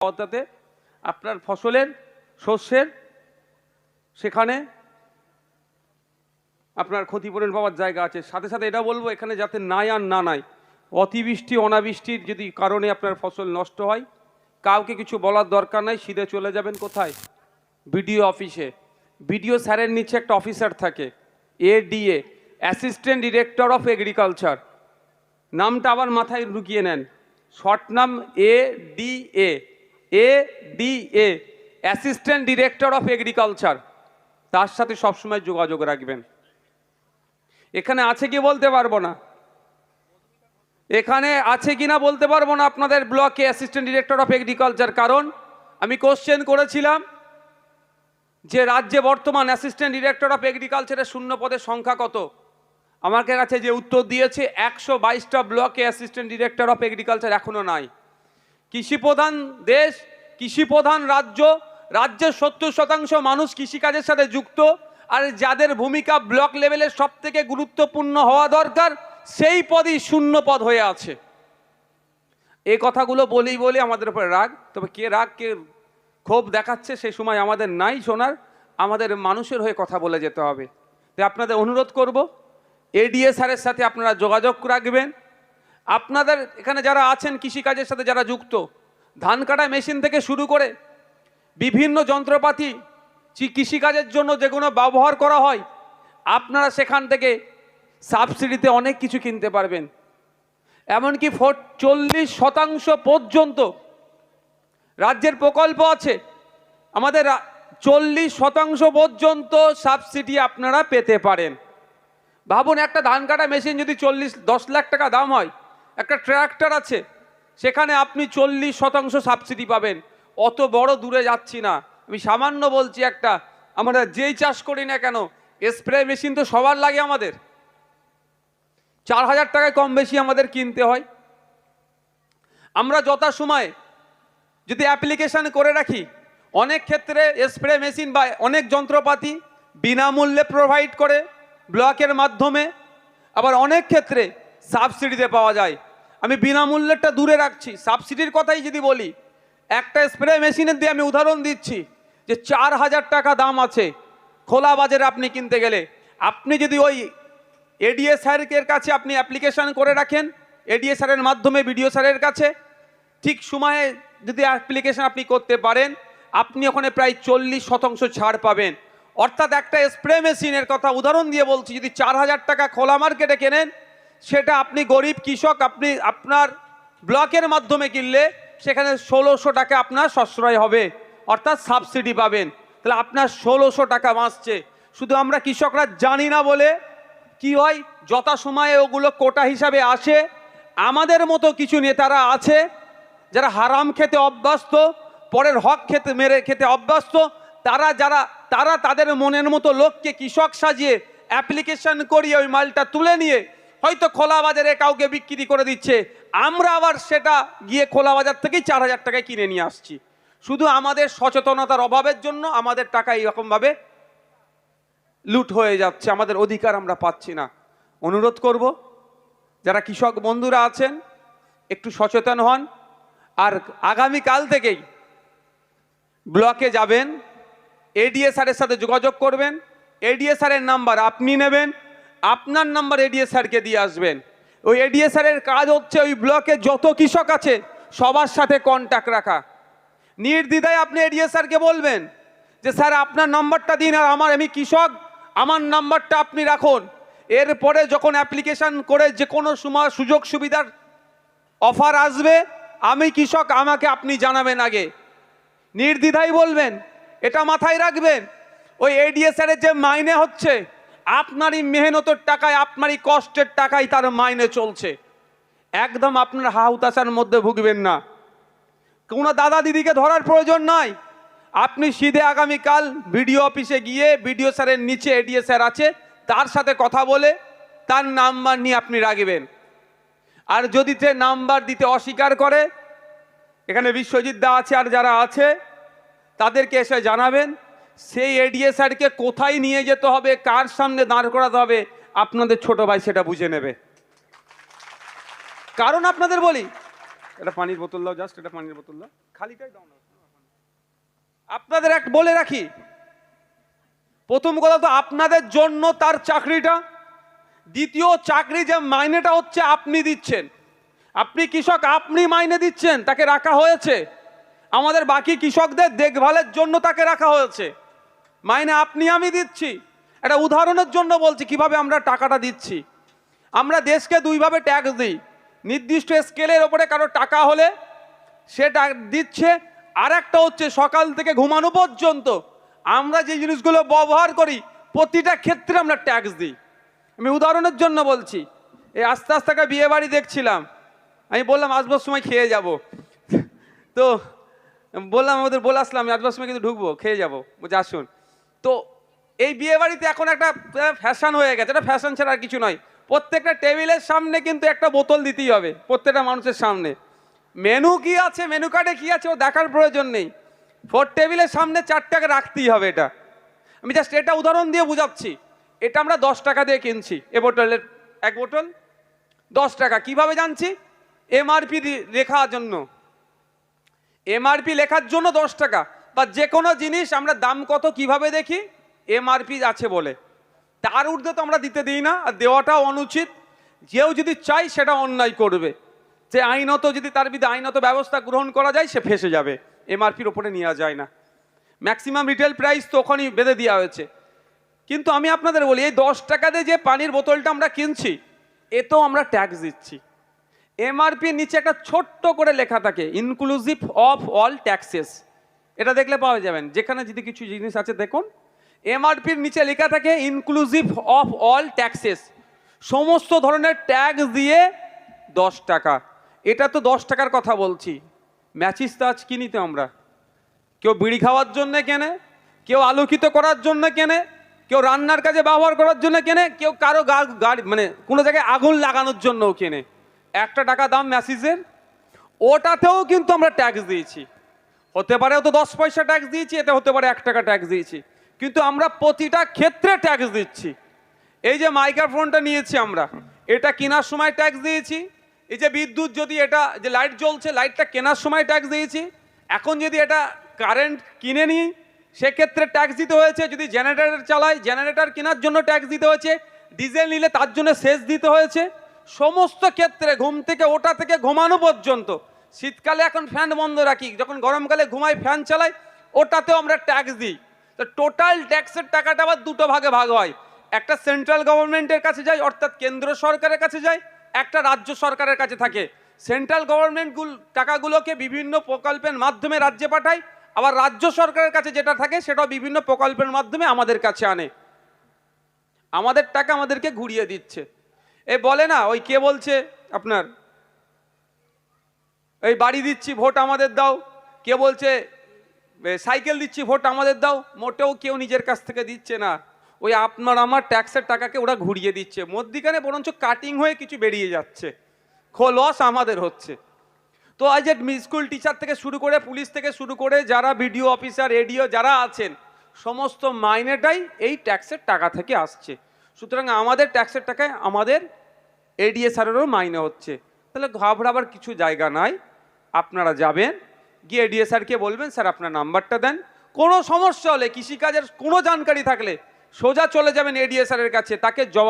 অর্থাৎ আপনার ফসলের শস্যের সেখানে আপনার ক্ষতিপূরণ পাওয়ার জায়গা আছে। সাথে সাথে এটা বলবো এখানে যাতে নাই আর না নাই, অতিবৃষ্টি অনাবৃষ্টির যদি কারণে আপনার ফসল নষ্ট হয়, কাউকে কিছু বলার দরকার নাই, সিধে চলে যাবেন কোথায়? বিডিও অফিসে। বিডিও স্যারের নিচে একটা অফিসার থাকে, ADA, assistant director of agriculture. নামটা আবার মাথায় ঢুকিয়ে নেন, শর্ট নাম ADA, ADA, assistant director of agriculture. তার সাথে সবসময় যোগাযোগ রাখবেন। এখানে আছে কি বলতে পারবো না, এখানে আছে কি না বলতে পারবো না আপনাদের ব্লকে অ্যাসিস্ট্যান্ট ডিরেক্টর অফ এগ্রিকালচার। কারণ আমি কোশ্চেন করেছিলাম যে রাজ্যে বর্তমান অ্যাসিস্ট্যান্ট ডিরেক্টর অফ এগ্রিকালচারের শূন্য পদের সংখ্যা কত। আমার কাছে যে উত্তর দিয়েছে 122টা ব্লকে অ্যাসিস্ট্যান্ট ডিরেক্টর অফ এগ্রিকালচার এখনো নাই। কৃষিপ্রধান দেশ, কৃষিপ্রধান রাজ্য, রাজ্যের 70% মানুষ কৃষিকাজের সাথে যুক্ত, আর যাদের ভূমিকা ব্লক লেভেলের সব থেকে গুরুত্বপূর্ণ হওয়া দরকার সেই পদই শূন্য পদ হয়ে আছে। এই কথাগুলো বলি আমাদের উপরে রাগ, তবে কে রাগ কে ক্ষোভ দেখাচ্ছে সেই সময় আমাদের নাই শোনার, আমাদের মানুষের হয়ে কথা বলে যেতে হবে। তাই আপনাদের অনুরোধ করব এডিএ স্যারের সাথে আপনারা যোগাযোগ রাখবেন। আপনাদের এখানে যারা আছেন কৃষিকাজের সাথে যারা যুক্ত, ধান কাটা মেশিন থেকে শুরু করে বিভিন্ন যন্ত্রপাতি কৃষিকাজের জন্য যেগুলো ব্যবহার করা হয়, আপনারা সেখান থেকে সাবসিডিতে অনেক কিছু কিনতে পারবেন। এমনকি 40% পর্যন্ত রাজ্যের প্রকল্প আছে, আমাদের 40% পর্যন্ত সাবসিডি আপনারা পেতে পারেন। ভাবুন, একটা ধান কাটা মেশিন যদি 10 লাখ টাকা দাম হয়, একটা ট্র্যাক্টর আছে সেখানে আপনি 40% সাবসিডি পাবেন। অত বড় দূরে যাচ্ছি না, আমি সামান্য বলছি। একটা আমরা যেই চাষ করি না কেন, স্প্রে মেশিন তো সবার লাগে, আমাদের 4000 টাকায় কম বেশি আমাদের কিনতে হয়। আমরা যথাসময়ে যদি অ্যাপ্লিকেশান করে রাখি, অনেক ক্ষেত্রে স্প্রে মেশিন বা অনেক যন্ত্রপাতি বিনামূল্যে প্রোভাইড করে ব্লকের মাধ্যমে, আবার অনেক ক্ষেত্রে সাবসিডিতে পাওয়া যায়। আমি বিনামূল্যেরটা দূরে রাখছি, সাবসিডির কথাই যদি বলি, একটা স্প্রে মেশিনের দিয়ে আমি উদাহরণ দিচ্ছি যে 4000 টাকা দাম আছে খোলা বাজারে আপনি কিনতে গেলে। আপনি যদি ওই এডিএ স্যারের কাছে আপনি অ্যাপ্লিকেশান করে রাখেন, এডিএ স্যারের মাধ্যমে বিডিও স্যারের কাছে ঠিক সময়ে যদি অ্যাপ্লিকেশান আপনি করতে পারেন, আপনি ওখানে প্রায় 40% ছাড় পাবেন। অর্থাৎ একটা স্প্রে মেশিনের কথা উদাহরণ দিয়ে বলছি, যদি 4000 টাকা খোলা মার্কেটে কেনেন, সেটা আপনি গরিব কৃষক আপনি আপনার ব্লকের মাধ্যমে কিনলে সেখানে 1600 টাকা আপনার সাশ্রয় হবে, অর্থাৎ সাবসিডি পাবেন। তাহলে আপনার 1600 টাকা বাঁচছে। শুধু আমরা কৃষকরা জানি না বলে কি হয়, যথাসময়ে ওগুলো কোটা হিসাবে আসে। আমাদের মতো কিছু নেতারা আছে যারা হারাম খেতে অভ্যস্ত, পরের হক খেতে অভ্যস্ত, তারা তাদের মনের মতো লোককে কৃষক সাজিয়ে অ্যাপ্লিকেশন করিয়ে ওই মালটা তুলে নিয়ে হয়তো খোলা বাজারে কাউকে বিক্রি করে দিচ্ছে। আমরা আবার সেটা গিয়ে খোলা বাজার থেকেই 4000 টাকায় কিনে নিয়ে আসছি। শুধু আমাদের সচেতনতার অভাবের জন্য আমাদের টাকা এইরকমভাবে লুট হয়ে যাচ্ছে, আমাদের অধিকার আমরা পাচ্ছি না। অনুরোধ করব যারা কৃষক বন্ধুরা আছেন একটু সচেতন হন, আর আগামীকাল থেকেই ব্লকে যাবেন, এডিএ স্যারের সাথে যোগাযোগ করবেন। এডিএ স্যারের নাম্বার আপনি নেবেন, আপনার নাম্বার এডিএ স্যারকে দিয়ে আসবেন। ওই এডিএ স্যারের কাজ হচ্ছে ওই ব্লকে যত কৃষক আছে সবার সাথে কন্ট্যাক্ট রাখা। নির্দ্বিধায় আপনি এডিএ স্যারকে বলবেন যে স্যার আপনার নাম্বারটা দিন, আর আমি কৃষক, আমার নাম্বারটা আপনি রাখুন। এরপরে যখন অ্যাপ্লিকেশান করে যে কোনো সময় সুযোগ সুবিধার অফার আসবে, আমি কৃষক, আমাকে আপনি জানাবেন আগে। নির্দ্বিধায় বলবেন, এটা মাথায় রাখবেন। ওই এডিএ স্যারের যে মাইনে হচ্ছে, আপনারই মেহনতের টাকায়, আপনারই কষ্টের টাকায় তার মাইনে চলছে। একদম আপনার হাহুতাশার মধ্যে ভুগবেন না, কোনো দাদা দিদিকে ধরার প্রয়োজন নাই। আপনি সিধে আগামীকাল বিডিও অফিসে গিয়ে বিডিও স্যারের নিচে এডিএ স্যার আছে, তার সাথে কথা বলে তার নাম্বার নিয়ে আপনি রাখবেন। আর যদি সে নাম্বার দিতে অস্বীকার করে, এখানে বিশ্বজিৎ দা আছে আর যারা আছে তাদেরকে এসে জানাবেন। সেই এডিএ স্যারকে কোথায় নিয়ে যেতে হবে, কার সামনে দাঁড় করাতে হবে, আপনাদের ছোট ভাই সেটা বুঝে নেবে। কারণ আপনাদের বলি, এটা পানির বোতল দাও, জাস্ট এটা পানির বোতল দাও। খালিটাই দাও না। আপনাদের এক বলে রাখি, প্রথম কথা তো আপনাদের জন্য তার চাকরিটা, দ্বিতীয় চাকরি যে মাইনেটা হচ্ছে আপনি দিচ্ছেন, আপনি কৃষক, আপনি মাইনে দিচ্ছেন, তাকে রাখা হয়েছে। আমাদের বাকি কৃষকদের দেখভালের জন্য তাকে রাখা হয়েছে, মাইনে আপনি আমি দিচ্ছি। একটা উদাহরণের জন্য বলছি কিভাবে আমরা টাকাটা দিচ্ছি। আমরা দেশকে দুইভাবে ট্যাক্স দিই, নির্দিষ্ট স্কেলের ওপরে কারো টাকা হলে সে দিচ্ছে, আর একটা হচ্ছে সকাল থেকে ঘুমানো পর্যন্ত আমরা যে জিনিসগুলো ব্যবহার করি প্রতিটা ক্ষেত্রে আমরা ট্যাক্স দিই। আমি উদাহরণের জন্য বলছি, এই আস্তে আস্তে একটা বিয়ে বাড়ি দেখছিলাম, আমি বললাম আসবার সময় খেয়ে যাব, তো বললাম ওদের বলে আসলাম আসবার সময় কিন্তু ঢুকবো, খেয়ে যাবো, বলছে আসুন। তো এই বিয়ে বাড়িতে এখন একটা ফ্যাশন হয়ে গেছে, এটা ফ্যাশন ছাড়া আর কিছু নয়, প্রত্যেকটা টেবিলের সামনে কিন্তু একটা বোতল দিতেই হবে প্রত্যেকটা মানুষের সামনে। মেনু কি আছে, মেনু কার্ডে কি আছে ও দেখার প্রয়োজন নেই, টেবিলের সামনে 4 টাকা রাখতেই হবে। এটা আমি জাস্ট এটা উদাহরণ দিয়ে বুঝাচ্ছি। এটা আমরা 10 টাকা দিয়ে কিনছি, এ বোতলের এক বোতল 10 টাকা। কিভাবে জানছি? এমআরপি লেখার জন্য, এমআরপি লেখার জন্য 10 টাকা। বা যে কোনো জিনিস আমরা দাম কত কিভাবে দেখি? এমআরপি আছে বলে, তার ঊর্ধ্বে তো আমরা দিতে দিই না, আর দেওয়াটাও অনুচিত। কেউ যদি চাই সেটা অন্যায় করবে, যে আইনত যদি তার বিরুদ্ধে আইনত ব্যবস্থা গ্রহণ করা যায় সে ফেসে যাবে, এমআরপির ওপরে নেওয়া যায় না। ম্যাক্সিমাম রিটেল প্রাইস তো ওখানেই বেঁধে দেওয়া হয়েছে। কিন্তু আমি আপনাদের বলি, এই 10 টাকাতে যে পানির বোতলটা আমরা কিনছি এতেও আমরা ট্যাক্স দিচ্ছি। এমআরপির নিচে একটা ছোট্ট করে লেখা থাকে ইনক্লুসিভ অফ অল ট্যাক্সেস, এটা দেখলে পাওয়া যাবেন, যেখানে যদি কিছু জিনিস আছে দেখুন এমআরপির নিচে লেখা থাকে ইনক্লুসিভ অফ অল ট্যাক্সেস, সমস্ত ধরনের ট্যাক্স দিয়ে 10 টাকা। এটা তো 10 টাকার কথা বলছি, ম্যাচিস তো আজ কিনি তো আমরা, কেউ বিড়ি খাওয়ার জন্য কেনে, কেউ আলোকিত করার জন্য কেনে, কেউ রান্নার কাজে ব্যবহার করার জন্য কেনে, কেউ কারো গাড়ি মানে কোনো জায়গায় আগুন লাগানোর জন্যও কেনে। 1 টাকা দাম ম্যাচিসের, ওটাতেও কিন্তু আমরা ট্যাক্স দিয়েছি। হতে পারে তো 10 পয়সা ট্যাক্স দিয়েছি, এতে হতে পারে 1 টাকা ট্যাক্স দিয়েছি, কিন্তু আমরা প্রতিটা ক্ষেত্রে ট্যাক্স দিচ্ছি। এই যে মাইক্রোফোনটা নিয়েছি আমরা, এটা কেনার সময় ট্যাক্স দিয়েছি। এই যে বিদ্যুৎ, যদি এটা যে লাইট জ্বলছে, লাইটটা কেনার সময় ট্যাক্স দিয়েছি। এখন যদি এটা কারেন্ট কিনে নিই সেক্ষেত্রে ট্যাক্স দিতে হয়েছে। যদি জেনারেটর চালাই, জেনারেটর কেনার জন্য ট্যাক্স দিতে হয়েছে। ডিজেল নিলে তার জন্য সেচ দিতে হয়েছে। সমস্ত ক্ষেত্রে, ঘুম থেকে ওঠা থেকে ঘুমানো পর্যন্ত, শীতকালে এখন ফ্যান বন্ধ রাখি, যখন গরমকালে ঘুমাই ফ্যান চালাই, ওটাতেও আমরা ট্যাক্স দিই। তো টোটাল ট্যাক্সের টাকাটা আবার দুটো ভাগে ভাগ হয়, একটা সেন্ট্রাল গভর্নমেন্টের কাছে যায় অর্থাৎ কেন্দ্র সরকারের কাছে যায়, একটা রাজ্য সরকারের কাছে থাকে। সেন্ট্রাল গভর্নমেন্ট টাকাগুলোকে বিভিন্ন প্রকল্পের মাধ্যমে রাজ্যে পাঠায়, আবার রাজ্য সরকারের কাছে যেটা থাকে সেটাও বিভিন্ন প্রকল্পের মাধ্যমে আমাদের কাছে আনে, আমাদের টাকা আমাদেরকে ঘুরিয়ে দিচ্ছে। এ বলে না, ওই কে বলছে আপনার, এই বাড়ি দিচ্ছি ভোট আমাদের দাও, কে বলছে সাইকেল দিচ্ছি ভোট আমাদের দাও, মোটেও কেউ নিজের কাছ থেকে দিচ্ছে না, ওই আপনার আমার ট্যাক্সের টাকাকে ওরা ঘুরিয়ে দিচ্ছে, মধ্যিখানে বরঞ্চ কাটিং হয়ে কিছু বেরিয়ে যাচ্ছে, লস আমাদের হচ্ছে। তো আজ স্কুল টিচার থেকে শুরু করে, পুলিশ থেকে শুরু করে, যারা বিডিও অফিসার, এডিও যারা আছেন, সমস্ত মাইনেটাই এই ট্যাক্সের টাকা থেকে আসছে। সুতরাং আমাদের ট্যাক্সের টাকায় আমাদের এডিএসআরেরও মাইনে হচ্ছে। তাহলে ঘাবড়াবার কিছু জায়গা নাই, আপনারা যাবেন, গিয়ে এডিএসআরকে বলবেন স্যার আপনার নাম্বারটা দেন। কোনো সমস্যা হলে, কৃষিকাজের কোনো জানকারি থাকলে সোজা চলে যাবেন এডিএসআরের কাছে, তাকে জবাব